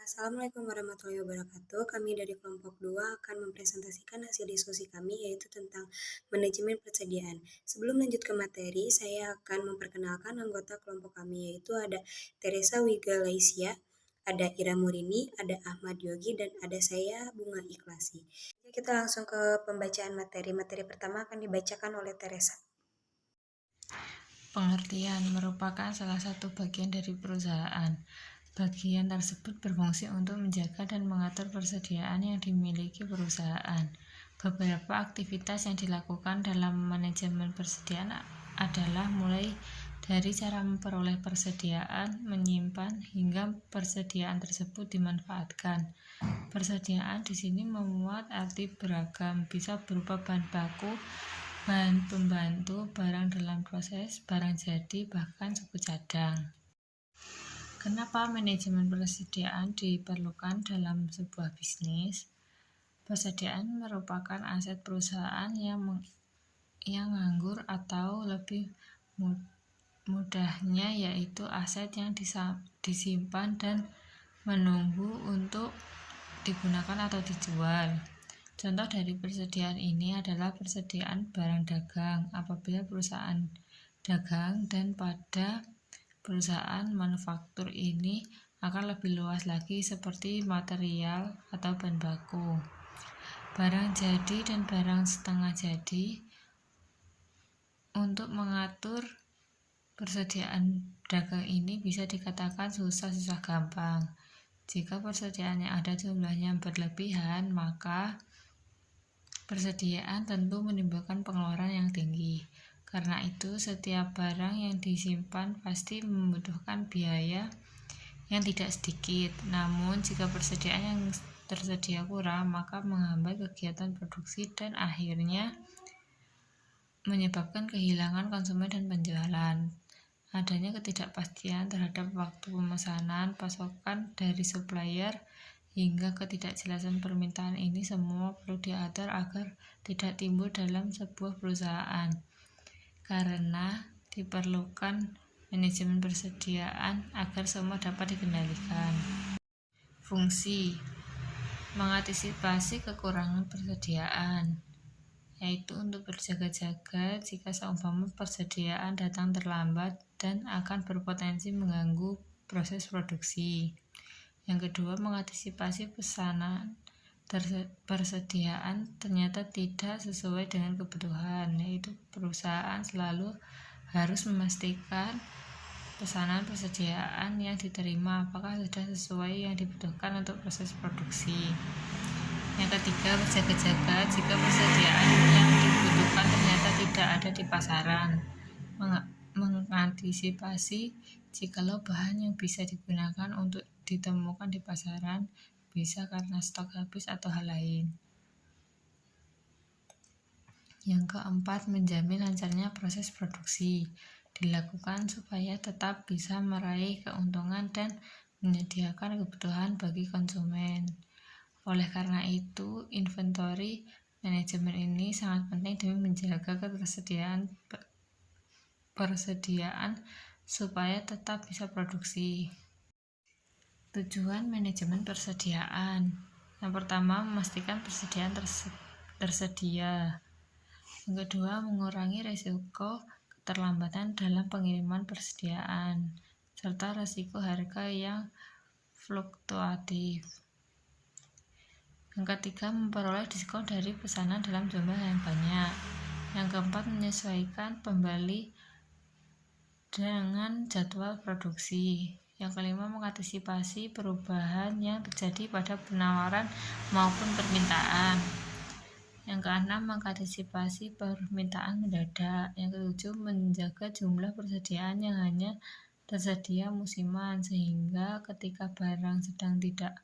Assalamualaikum warahmatullahi wabarakatuh. Kami dari kelompok 2 akan mempresentasikan hasil diskusi kami yaitu tentang manajemen persediaan. Sebelum lanjut ke materi, saya akan memperkenalkan anggota kelompok kami yaitu ada Teresa Wigalaisia, ada Ira Murini, ada Ahmad Yogi, dan ada saya Bunga Ikhlasi. Jadi kita langsung ke pembacaan materi. Materi pertama akan dibacakan oleh Teresa. Pengertian merupakan salah satu bagian dari perusahaan. Bagian tersebut berfungsi untuk menjaga dan mengatur persediaan yang dimiliki perusahaan. Beberapa aktivitas yang dilakukan dalam manajemen persediaan adalah mulai dari cara memperoleh persediaan, menyimpan, hingga persediaan tersebut dimanfaatkan. Persediaan di sini memuat arti beragam, bisa berupa bahan baku, bahan pembantu, barang dalam proses, barang jadi, bahkan suku cadang. Kenapa manajemen persediaan diperlukan dalam sebuah bisnis? Persediaan merupakan aset perusahaan yang nganggur, atau lebih mudahnya yaitu aset yang disimpan dan menunggu untuk digunakan atau dijual. Contoh dari persediaan ini adalah persediaan barang dagang apabila perusahaan dagang, dan pada perusahaan manufaktur ini akan lebih luas lagi seperti material atau bahan baku. Barang jadi dan barang setengah jadi. Untuk mengatur persediaan dagang ini bisa dikatakan susah-susah gampang. Jika persediaan yang ada jumlahnya berlebihan, maka persediaan tentu menimbulkan pengeluaran yang tinggi. Karena itu, setiap barang yang disimpan pasti membutuhkan biaya yang tidak sedikit. Namun, jika persediaan yang tersedia kurang, maka menghambat kegiatan produksi dan akhirnya menyebabkan kehilangan konsumen dan penjualan. Adanya ketidakpastian terhadap waktu pemesanan, pasokan dari supplier, hingga ketidakjelasan permintaan ini semua perlu diatur agar tidak timbul dalam sebuah perusahaan. Karena diperlukan manajemen persediaan agar semua dapat dikendalikan. Fungsi mengantisipasi kekurangan persediaan, yaitu untuk berjaga-jaga jika seumpama persediaan datang terlambat dan akan berpotensi mengganggu proses produksi. Yang kedua, mengantisipasi pesanan persediaan ternyata tidak sesuai dengan kebutuhan, yaitu perusahaan selalu harus memastikan pesanan persediaan yang diterima apakah sudah sesuai yang dibutuhkan untuk proses produksi. Yang ketiga, berjaga-jaga jika persediaan yang dibutuhkan ternyata tidak ada di pasaran. Mengantisipasi jikalau bahan yang bisa digunakan untuk ditemukan di pasaran bisa karena stok habis atau hal lain. Yang keempat, menjamin lancarnya proses produksi. Dilakukan supaya tetap bisa meraih keuntungan dan menyediakan kebutuhan bagi konsumen. Oleh karena itu, inventory manajemen ini sangat penting demi menjaga ketersediaan persediaan supaya tetap bisa produksi. Tujuan manajemen persediaan. Yang pertama, memastikan persediaan tersedia. Yang kedua, mengurangi risiko keterlambatan dalam pengiriman persediaan, serta risiko harga yang fluktuatif. Yang ketiga, memperoleh diskon dari pesanan dalam jumlah yang banyak. Yang keempat, menyesuaikan pembeli dengan jadwal produksi. Yang kelima, mengantisipasi perubahan yang terjadi pada penawaran maupun permintaan. Yang keenam, mengantisipasi permintaan mendadak. Yang ketujuh, menjaga jumlah persediaan yang hanya tersedia musiman, sehingga ketika barang sedang tidak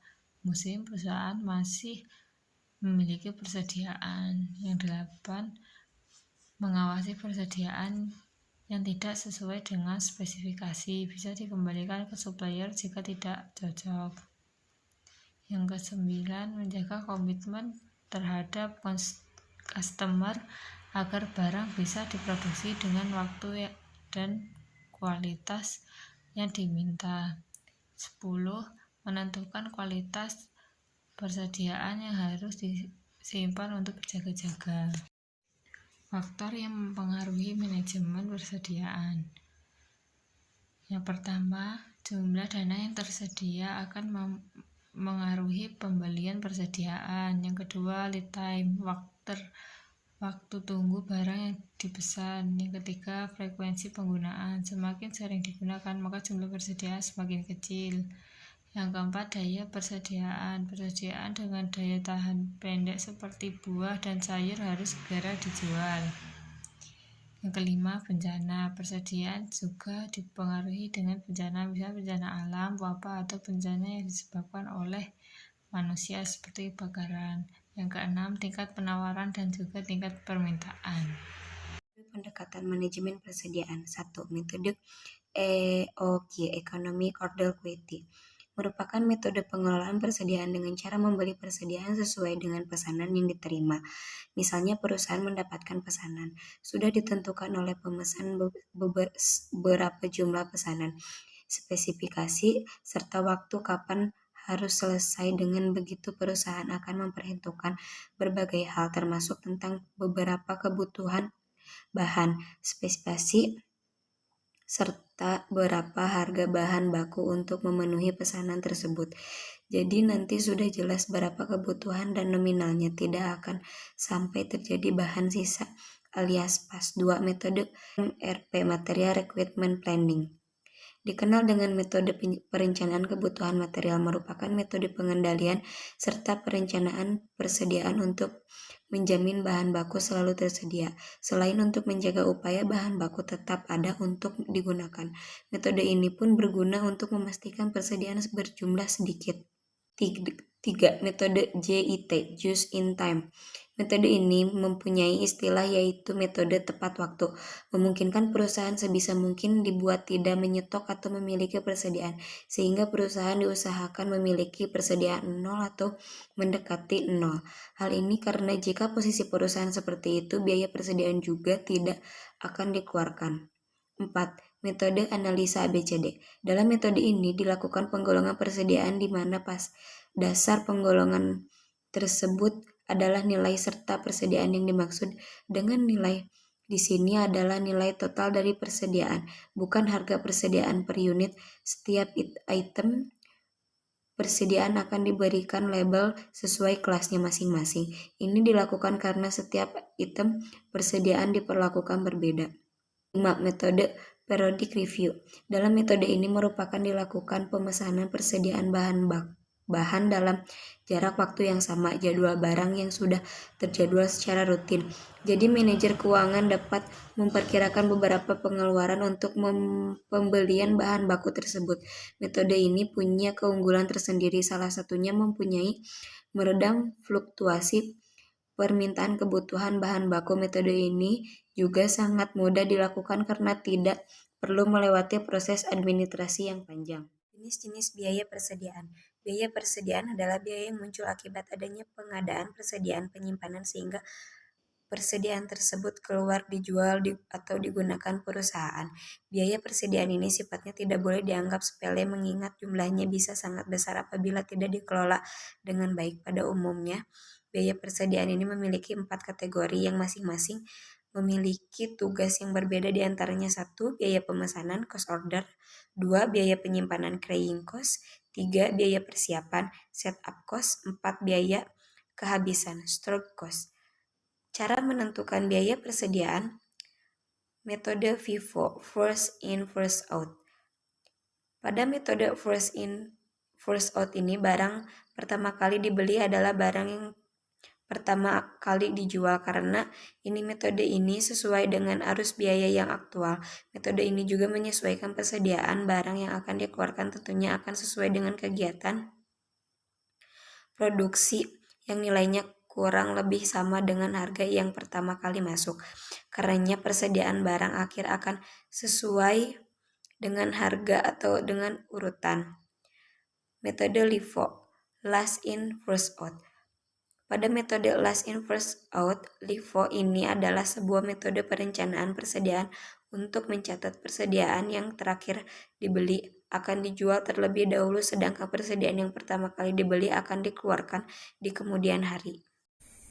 musim, perusahaan masih memiliki persediaan. Yang delapan, mengawasi persediaan yang tidak sesuai dengan spesifikasi, bisa dikembalikan ke supplier jika tidak cocok. Yang kesembilan, menjaga komitmen terhadap customer agar barang bisa diproduksi dengan waktu dan kualitas yang diminta. 10. menentukan kualitas persediaan yang harus disimpan untuk berjaga-jaga. Faktor yang mempengaruhi manajemen persediaan. Yang pertama, jumlah dana yang tersedia akan mengaruhi pembelian persediaan. Yang kedua, lead time, waktu tunggu barang yang dipesan. Yang ketiga, frekuensi penggunaan. Semakin sering digunakan, maka jumlah persediaan semakin kecil. Yang keempat, daya persediaan. Persediaan dengan daya tahan pendek seperti buah dan sayur harus segera dijual. Yang kelima, bencana. Persediaan juga dipengaruhi dengan bencana, misalnya bencana alam, wabah, atau bencana yang disebabkan oleh manusia seperti kebakaran. Yang keenam, tingkat penawaran dan juga tingkat permintaan. Pendekatan manajemen persediaan. 1. Metode EOQ, Economic Order Quality, merupakan metode pengelolaan persediaan dengan cara membeli persediaan sesuai dengan pesanan yang diterima. Misalnya perusahaan mendapatkan pesanan, sudah ditentukan oleh pemesan beberapa jumlah pesanan, spesifikasi, serta waktu kapan harus selesai. Dengan begitu perusahaan akan memperhitungkan berbagai hal termasuk tentang beberapa kebutuhan bahan, spesifikasi, serta berapa harga bahan baku untuk memenuhi pesanan tersebut. Jadi nanti sudah jelas berapa kebutuhan dan nominalnya, tidak akan sampai terjadi bahan sisa alias pas. 2. Metode MRP, Material Requirement Planning, dikenal dengan metode perencanaan kebutuhan material, merupakan metode pengendalian serta perencanaan persediaan untuk menjamin bahan baku selalu tersedia, selain untuk menjaga upaya bahan baku tetap ada untuk digunakan. Metode ini pun berguna untuk memastikan persediaan berjumlah sedikit. 3. Metode JIT, Just in Time. Metode ini mempunyai istilah yaitu metode tepat waktu, memungkinkan perusahaan sebisa mungkin dibuat tidak menyetok atau memiliki persediaan, sehingga perusahaan diusahakan memiliki persediaan nol atau mendekati nol. Hal ini karena jika posisi perusahaan seperti itu, biaya persediaan juga tidak akan dikeluarkan. 4. Metode analisa ABCD. Dalam metode ini dilakukan penggolongan persediaan di mana dasar penggolongan tersebut adalah nilai serta persediaan yang dimaksud dengan nilai di sini adalah nilai total dari persediaan, bukan harga persediaan per unit. Setiap item persediaan akan diberikan label sesuai kelasnya masing-masing. Ini dilakukan karena setiap item persediaan diperlakukan berbeda. 5. Metode periodic review. Dalam metode ini merupakan dilakukan pemesanan persediaan bahan dalam jarak waktu yang sama, jadwal barang yang sudah terjadwal secara rutin. Jadi manajer keuangan dapat memperkirakan beberapa pengeluaran untuk pembelian bahan baku tersebut. Metode ini punya keunggulan tersendiri, salah satunya mempunyai meredam fluktuasi permintaan kebutuhan bahan baku. Metode ini juga sangat mudah dilakukan karena tidak perlu melewati proses administrasi yang panjang. Jenis-jenis biaya persediaan. Biaya persediaan adalah biaya yang muncul akibat adanya pengadaan persediaan penyimpanan sehingga persediaan tersebut keluar, dijual, atau digunakan perusahaan. Biaya persediaan ini sifatnya tidak boleh dianggap sepele mengingat jumlahnya bisa sangat besar apabila tidak dikelola dengan baik. Pada umumnya, biaya persediaan ini memiliki 4 kategori yang masing-masing memiliki tugas yang berbeda, di antaranya 1. Biaya pemesanan, cost order. 2. Biaya penyimpanan, carrying cost. 3. Biaya persiapan, setup cost. 4. Biaya kehabisan, stock cost. Cara menentukan biaya persediaan. Metode FIFO, first in first out. Pada metode first in first out ini, barang pertama kali dibeli adalah barang yang pertama kali dijual. Karena metode ini sesuai dengan arus biaya yang aktual. Metode ini juga menyesuaikan persediaan barang yang akan dikeluarkan tentunya akan sesuai dengan kegiatan produksi yang nilainya kurang lebih sama dengan harga yang pertama kali masuk. Karenanya persediaan barang akhir akan sesuai dengan harga atau dengan urutan. Metode LIFO, last in first out. Pada metode last in first out, LIFO ini adalah sebuah metode perencanaan persediaan untuk mencatat persediaan yang terakhir dibeli akan dijual terlebih dahulu, sedangkan persediaan yang pertama kali dibeli akan dikeluarkan di kemudian hari.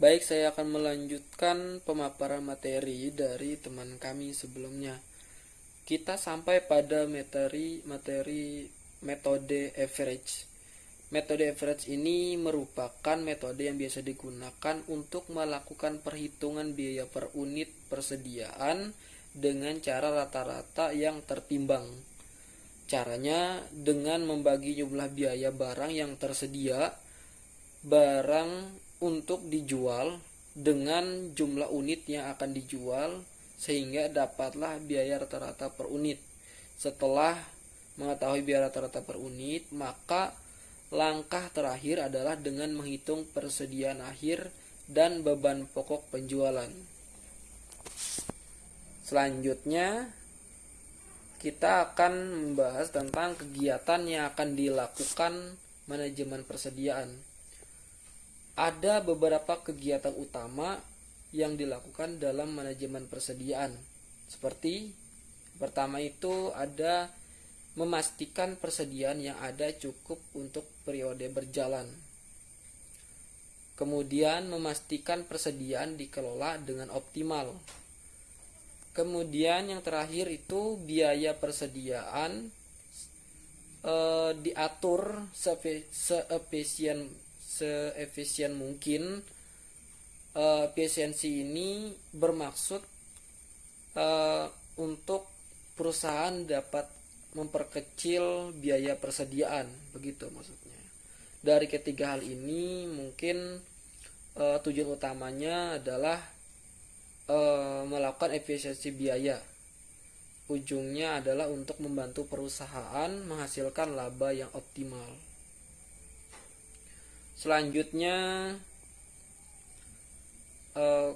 Baik, saya akan melanjutkan pemaparan materi dari teman kami sebelumnya. Kita sampai pada materi metode average. Metode average ini merupakan metode yang biasa digunakan untuk melakukan perhitungan biaya per unit persediaan dengan cara rata-rata yang tertimbang. Caranya dengan membagi jumlah biaya barang yang tersedia, barang untuk dijual dengan jumlah unit yang akan dijual, sehingga dapatlah biaya rata-rata per unit. Setelah mengetahui biaya rata-rata per unit, maka langkah terakhir adalah dengan menghitung persediaan akhir dan beban pokok penjualan. Selanjutnya, kita akan membahas tentang kegiatan yang akan dilakukan manajemen persediaan. Ada beberapa kegiatan utama yang dilakukan dalam manajemen persediaan. Seperti pertama itu ada memastikan persediaan yang ada cukup untuk periode berjalan. Kemudian memastikan persediaan dikelola dengan optimal. Kemudian yang terakhir itu biaya persediaan diatur seefisien mungkin. Efisiensi ini bermaksud untuk perusahaan dapat memperkecil biaya persediaan, begitu maksudnya. Dari ketiga hal ini mungkin tujuan utamanya adalah melakukan efisiensi biaya. Ujungnya adalah untuk membantu perusahaan menghasilkan laba yang optimal. Selanjutnya,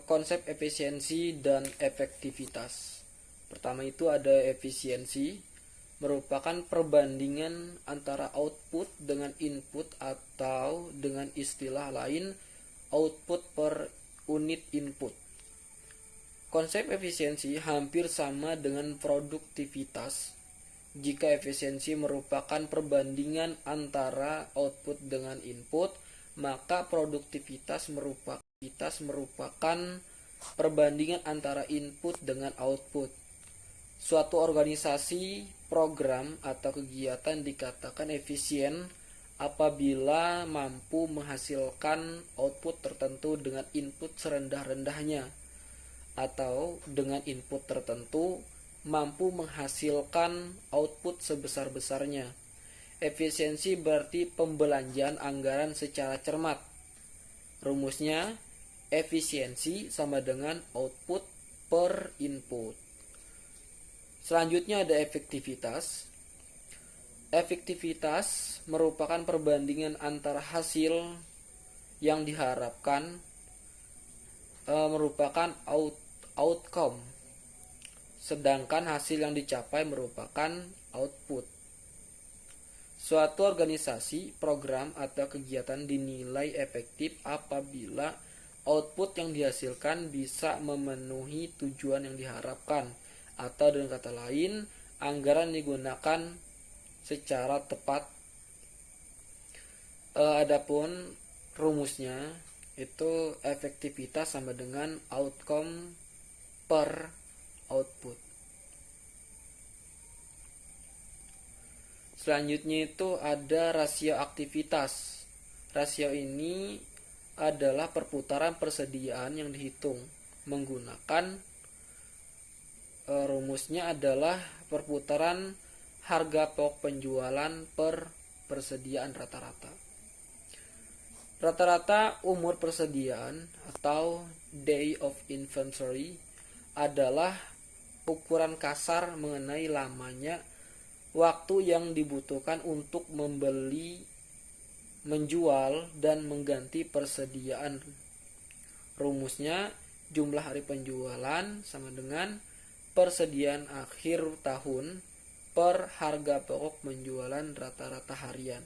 konsep efisiensi dan efektivitas. Pertama itu ada efisiensi, merupakan perbandingan antara output dengan input, atau dengan istilah lain output per unit input. Konsep efisiensi hampir sama dengan produktivitas. Jika efisiensi merupakan perbandingan antara output dengan input, maka produktivitas merupakan perbandingan antara input dengan output. Suatu organisasi, program, atau kegiatan dikatakan efisien apabila mampu menghasilkan output tertentu dengan input serendah-rendahnya, atau dengan input tertentu mampu menghasilkan output sebesar-besarnya. Efisiensi berarti pembelanjaan anggaran secara cermat. Rumusnya, efisiensi sama dengan output per input. Selanjutnya ada efektivitas. Efektivitas merupakan perbandingan antara hasil yang diharapkan merupakan outcome, sedangkan hasil yang dicapai merupakan output. Suatu organisasi, program, atau kegiatan dinilai efektif apabila output yang dihasilkan bisa memenuhi tujuan yang diharapkan, atau dengan kata lain, anggaran digunakan secara tepat. Adapun rumusnya itu efektivitas sama dengan outcome per output. Selanjutnya itu ada rasio aktivitas. Rasio ini adalah perputaran persediaan yang dihitung menggunakan rumusnya adalah perputaran harga pokok penjualan per persediaan rata-rata. Rata-rata umur persediaan atau day of inventory adalah ukuran kasar mengenai lamanya waktu yang dibutuhkan untuk membeli, menjual, dan mengganti persediaan. Rumusnya jumlah hari penjualan sama dengan persediaan akhir tahun per harga pokok penjualan rata-rata harian.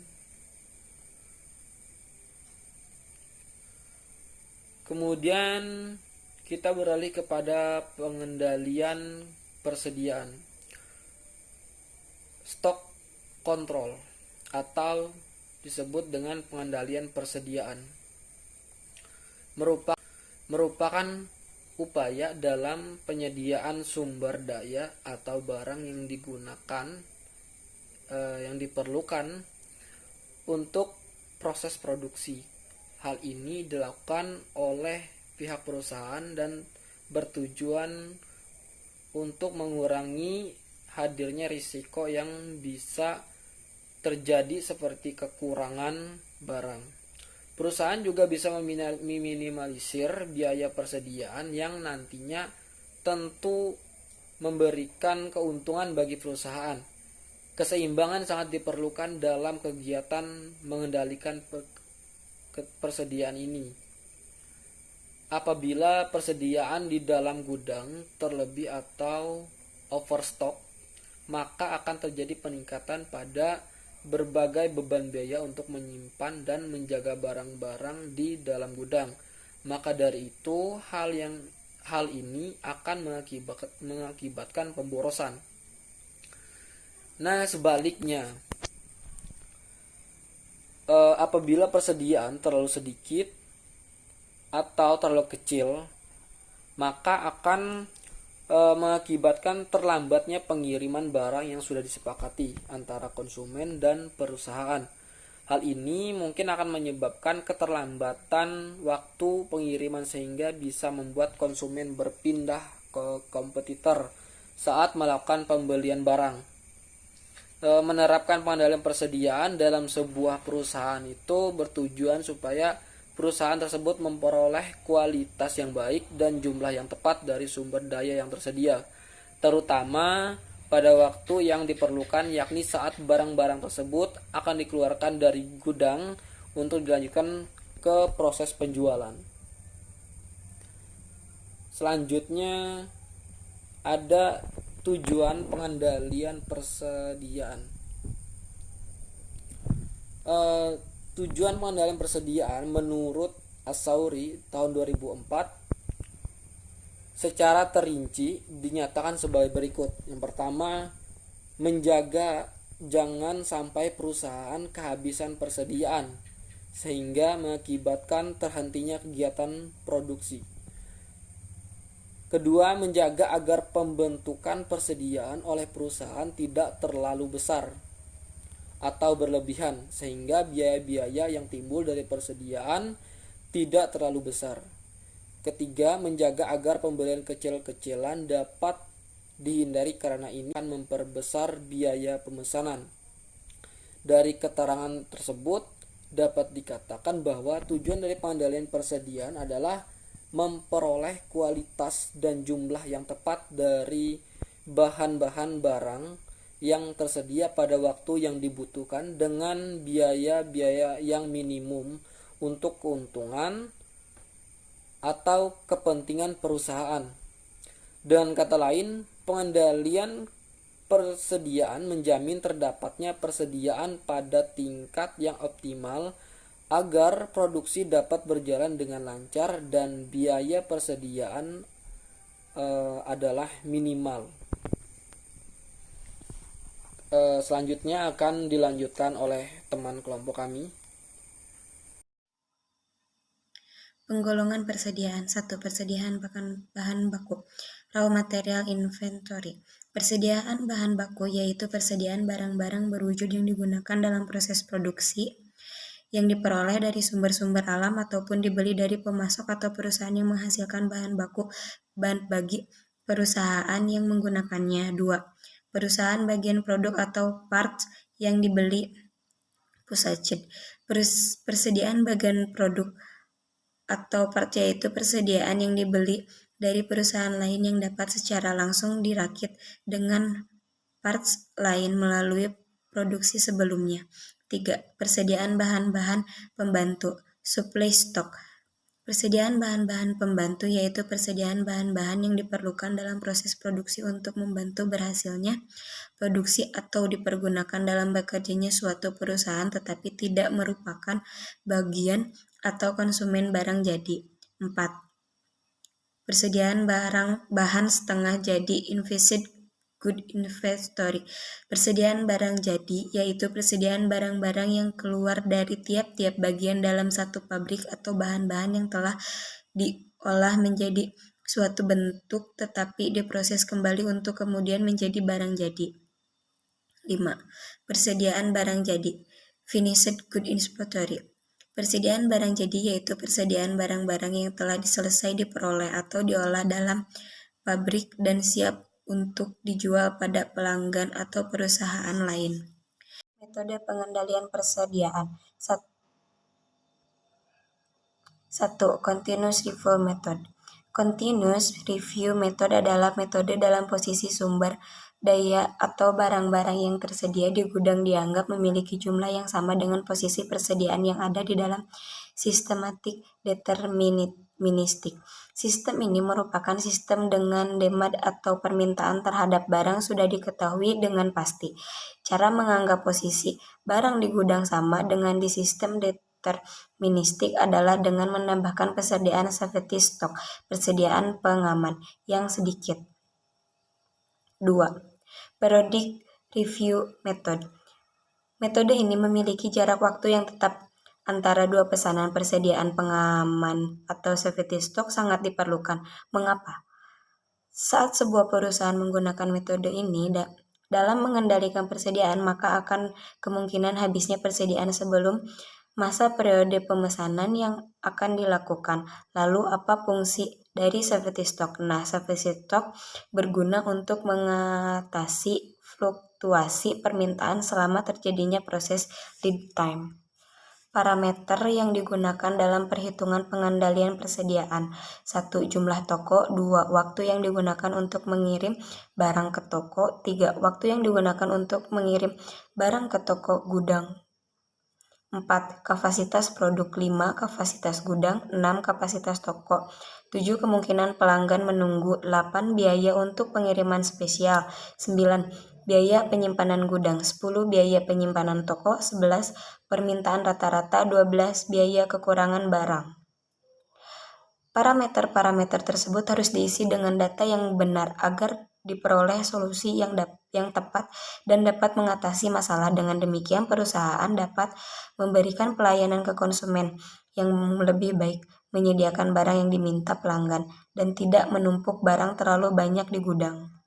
Kemudian kita beralih kepada pengendalian persediaan. Stok kontrol atau disebut dengan pengendalian persediaan. Merupakan upaya dalam penyediaan sumber daya atau barang yang digunakan yang diperlukan untuk proses produksi. Hal ini dilakukan oleh pihak perusahaan dan bertujuan untuk mengurangi hadirnya risiko yang bisa terjadi seperti kekurangan barang. Perusahaan juga bisa meminimalisir biaya persediaan yang nantinya tentu memberikan keuntungan bagi perusahaan. Keseimbangan sangat diperlukan dalam kegiatan mengendalikan persediaan ini. Apabila persediaan di dalam gudang terlebih atau overstock, maka akan terjadi peningkatan pada berbagai beban biaya untuk menyimpan dan menjaga barang-barang di dalam gudang. Maka dari itu, hal ini akan mengakibatkan pemborosan. Nah, sebaliknya, apabila persediaan terlalu sedikit atau terlalu kecil, maka akan mengakibatkan terlambatnya pengiriman barang yang sudah disepakati antara konsumen dan perusahaan. Hal ini mungkin akan menyebabkan keterlambatan waktu pengiriman sehingga bisa membuat konsumen berpindah ke kompetitor saat melakukan pembelian barang. Menerapkan pengendalian persediaan dalam sebuah perusahaan itu bertujuan supaya perusahaan tersebut memperoleh kualitas yang baik dan jumlah yang tepat dari sumber daya yang tersedia, terutama pada waktu yang diperlukan, yakni saat barang-barang tersebut akan dikeluarkan dari gudang untuk dilanjutkan ke proses penjualan. Selanjutnya ada tujuan pengendalian persediaan. Tujuan pengendalian persediaan menurut Asauri tahun 2004 secara terinci dinyatakan sebagai berikut. Yang pertama, menjaga jangan sampai perusahaan kehabisan persediaan sehingga mengakibatkan terhentinya kegiatan produksi. Kedua, menjaga agar pembentukan persediaan oleh perusahaan tidak terlalu besar atau berlebihan sehingga biaya-biaya yang timbul dari persediaan tidak terlalu besar. Ketiga, menjaga agar pembelian kecil-kecilan dapat dihindari karena ini akan memperbesar biaya pemesanan. Dari keterangan tersebut dapat dikatakan bahwa tujuan dari pengendalian persediaan adalah memperoleh kualitas dan jumlah yang tepat dari bahan-bahan barang yang tersedia pada waktu yang dibutuhkan dengan biaya-biaya yang minimum untuk keuntungan atau kepentingan perusahaan. Dengan kata lain, pengendalian persediaan menjamin terdapatnya persediaan pada tingkat yang optimal agar produksi dapat berjalan dengan lancar dan biaya persediaan adalah minimal. Selanjutnya akan dilanjutkan oleh teman kelompok kami. Penggolongan persediaan. 1. Persediaan bahan baku. Raw material inventory. Persediaan bahan baku yaitu persediaan barang-barang berwujud yang digunakan dalam proses produksi yang diperoleh dari sumber-sumber alam ataupun dibeli dari pemasok atau perusahaan yang menghasilkan bahan baku bagi perusahaan yang menggunakannya. 2. Perusahaan bagian produk atau parts yang dibeli pusat. Persediaan bagian produk atau part yaitu persediaan yang dibeli dari perusahaan lain yang dapat secara langsung dirakit dengan parts lain melalui produksi sebelumnya. 3. Persediaan bahan-bahan pembantu, supply stock. Persediaan bahan-bahan pembantu yaitu persediaan bahan-bahan yang diperlukan dalam proses produksi untuk membantu berhasilnya produksi atau dipergunakan dalam bekerjanya suatu perusahaan tetapi tidak merupakan bagian atau konsumen barang jadi. 4. Persediaan bahan setengah jadi, infinished good inventory. Persediaan barang jadi, yaitu persediaan barang-barang yang keluar dari tiap-tiap bagian dalam satu pabrik atau bahan-bahan yang telah diolah menjadi suatu bentuk tetapi diproses kembali untuk kemudian menjadi barang jadi. 5. Persediaan barang jadi. Finished good inventory. Persediaan barang jadi yaitu persediaan barang-barang yang telah selesai diperoleh atau diolah dalam pabrik dan siap untuk dijual pada pelanggan atau perusahaan lain. Metode pengendalian persediaan. 1. Continuous review method. Continuous review method adalah metode dalam posisi sumber daya atau barang-barang yang tersedia di gudang dianggap memiliki jumlah yang sama dengan posisi persediaan yang ada di dalam sistematik deterministik. Sistem ini merupakan sistem dengan demand atau permintaan terhadap barang sudah diketahui dengan pasti. Cara menganggap posisi barang di gudang sama dengan di sistem deterministik adalah dengan menambahkan persediaan safety stock, persediaan pengaman, yang sedikit. 2. Periodic review method. Metode ini memiliki jarak waktu yang tetap antara dua pesanan. Persediaan pengaman atau safety stock sangat diperlukan. Mengapa? Saat sebuah perusahaan menggunakan metode ini dalam mengendalikan persediaan, maka akan kemungkinan habisnya persediaan sebelum masa periode pemesanan yang akan dilakukan. Lalu apa fungsi dari safety stock? Nah, safety stock berguna untuk mengatasi fluktuasi permintaan selama terjadinya proses lead time. Parameter yang digunakan dalam perhitungan pengendalian persediaan. 1. Jumlah toko. 2. Waktu yang digunakan untuk mengirim barang ke toko. 3. Waktu yang digunakan untuk mengirim barang ke toko gudang. 4. Kapasitas produk. 5. Kapasitas gudang. 6. Kapasitas toko. 7. Kemungkinan pelanggan menunggu. 8. Biaya untuk pengiriman spesial. 9. Biaya penyimpanan gudang. 10. Biaya penyimpanan toko. 11. Permintaan rata-rata. 12. Biaya kekurangan barang. Parameter-parameter tersebut harus diisi dengan data yang benar agar diperoleh solusi yang tepat dan dapat mengatasi masalah. Dengan demikian, perusahaan dapat memberikan pelayanan ke konsumen yang lebih baik, menyediakan barang yang diminta pelanggan, dan tidak menumpuk barang terlalu banyak di gudang.